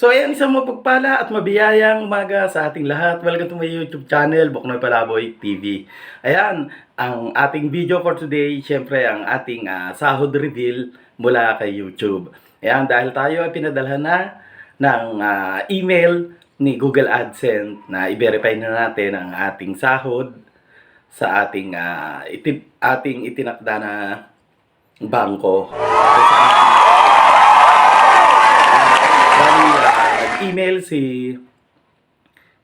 So ayan, isang mapagpala at mabiyayang umaga sa ating lahat. Welcome to my YouTube channel, Boknoy Palaboy TV. Ayan, ang ating video for today, syempre ang ating sahod reveal mula kay YouTube. Ayan, dahil tayo ay pinadalhan na ng email ni Google AdSense na i-verify na natin ang ating sahod sa ating itinakda na bangko. Email si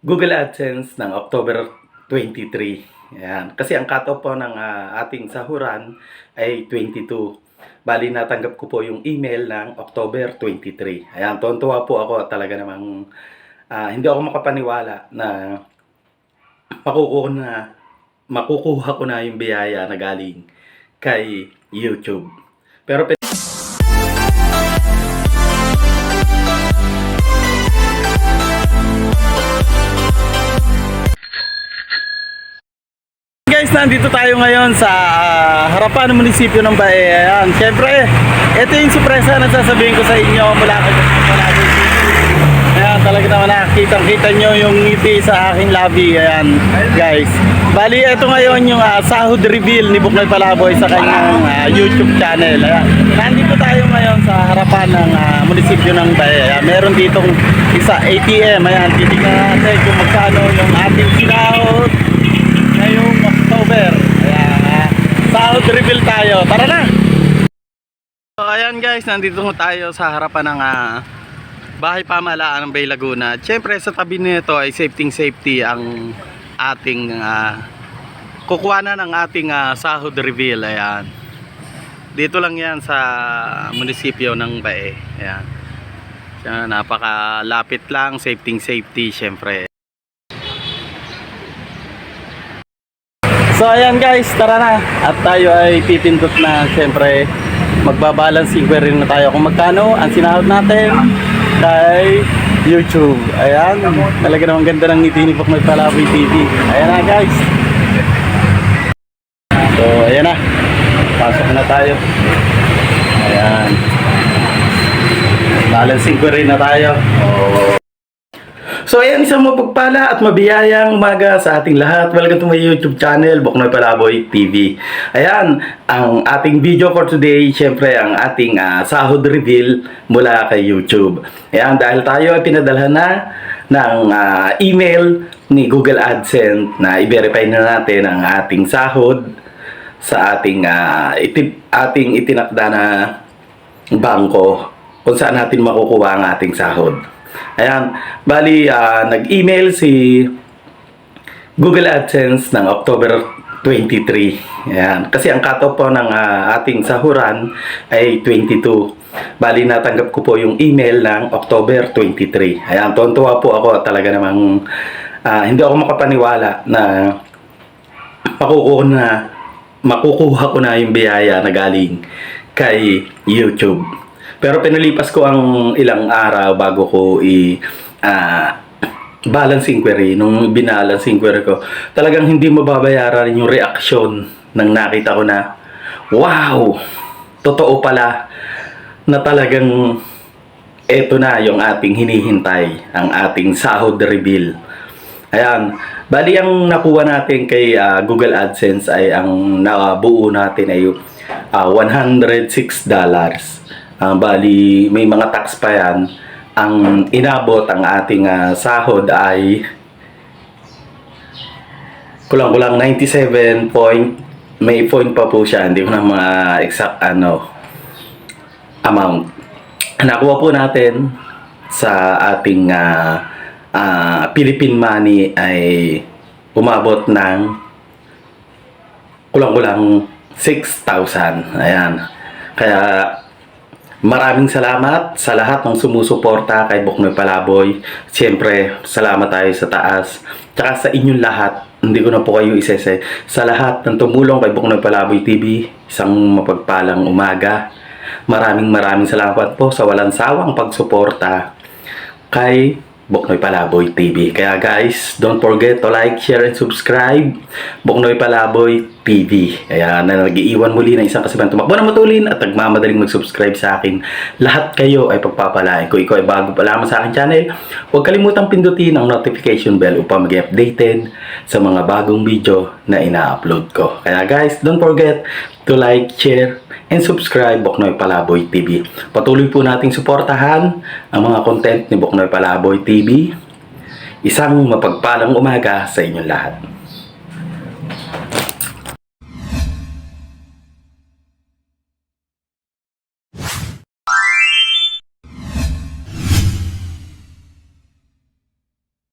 Google AdSense ng October 23. Ayan. Kasi ang cut-off po ng ating sahuran ay 22. Bali, natanggap ko po yung email ng October 23. Ayan, tuwan-tuwa po ako. Talaga namang hindi ako makapaniwala na makukuha ko na yung biyaya na galing kay YouTube. Pero guys, nandito tayo ngayon sa harapan ng munisipyo ng Bae. Ayan, syempre, ito yung sorpresa na sasabihin ko sa inyo mula kay Palaboy TV. Ayan, talaga naman nakikita nyo yung ngiti sa aking labi. Ayan, guys. Bali, ito ngayon yung sahod reveal ni Boknoy Palaboy sa kanyang YouTube channel. Ayan, nandito tayo ngayon sa harapan ng munisipyo ng Bae. Ayan, meron ditong isa ATM. Ayan, titignan natin kung magkano yung ating sinahod ngayong October. Ayan, sahod reveal tayo. Tara na! So ayan guys, nandito tayo sa harapan ng bahay pamahalaan ng Bay Laguna. Siyempre sa tabi nito ay safety ang ating kukuha na ng ating sahod reveal. Ayan, dito lang yan sa munisipyo ng Bae. Ayan, napakalapit lang, safety siyempre. So ayan guys, tara na. At tayo ay pipindot na, siyempre magbabalancing query na tayo kung magkano ang sinahod natin kay YouTube. Ayan, talaga namang ganda ng ngiti ni Boknoy Palaboy TV. Ayan na guys. So ayan na, pasok na tayo. Ayan, balancing query na tayo. So ayan, isang mapagpala at mabiyayang umaga sa ating lahat. Welcome to my YouTube channel, Boknoy Palaboy TV. Ayan, ang ating video for today, syempre ang ating sahod reveal mula kay YouTube. Ayan, dahil tayo ay pinadalhan na ng email ni Google AdSense na i-verify na natin ang ating sahod sa ating itinakda na bangko kung saan natin makukuha ang ating sahod. Ayan, bali nag-email si Google AdSense ng October 23. Ayan, kasi ang cut-off po ng ating sahuran ay 22. Bali, natanggap ko po yung email ng October 23. Ayan, tuwan-tuwa po ako. Talaga namang hindi ako makapaniwala na makukuha ko na yung biyaya na galing kay YouTube. Pero pinalipas ko ang ilang araw bago ko balance inquiry. Nung binalance inquiry ko, talagang hindi mababayaran yung reaksyon nang nakita ko na, wow! Totoo pala na talagang eto na yung ating hinihintay, ang ating sahod reveal. Ayan, bali ang nakuha natin kay Google AdSense ay ang nabuo natin ay $106. Bali, may mga tax pa yan. Ang inabot ang ating sahod ay kulang-kulang 97 point. May point pa po siya. Hindi ko na mga exact amount. Nakuha po natin sa ating Philippine money ay umabot ng kulang-kulang 6,000. Ayan. Kaya maraming salamat sa lahat ng sumusuporta kay Boknoy Palaboy. Siyempre, salamat tayo sa taas. Tsaka sa inyong lahat, hindi ko na po kayo isese. Sa lahat ng tumulong kay Boknoy Palaboy TV, isang mapagpalang umaga. Maraming salamat po sa walang sawang pagsuporta kay Boknoy Palaboy TV. Kaya guys, don't forget to like, share, and subscribe. Boknoy Palaboy TV. Kaya na nag-iiwan muli ng isang kasibahan tumakbo na matulin at nagmamadaling mag-subscribe sa akin. Lahat kayo ay pagpapalain. Kung ikaw ay bago pa lamang sa akin channel, huwag kalimutang pindutin ang notification bell upang maging updated sa mga bagong video na ina-upload ko. Kaya guys, don't forget to like, share, and subscribe Boknoy Palaboy TV. Patuloy po nating suportahan ang mga content ni Boknoy Palaboy TV. Isang mapagpalang umaga sa inyong lahat.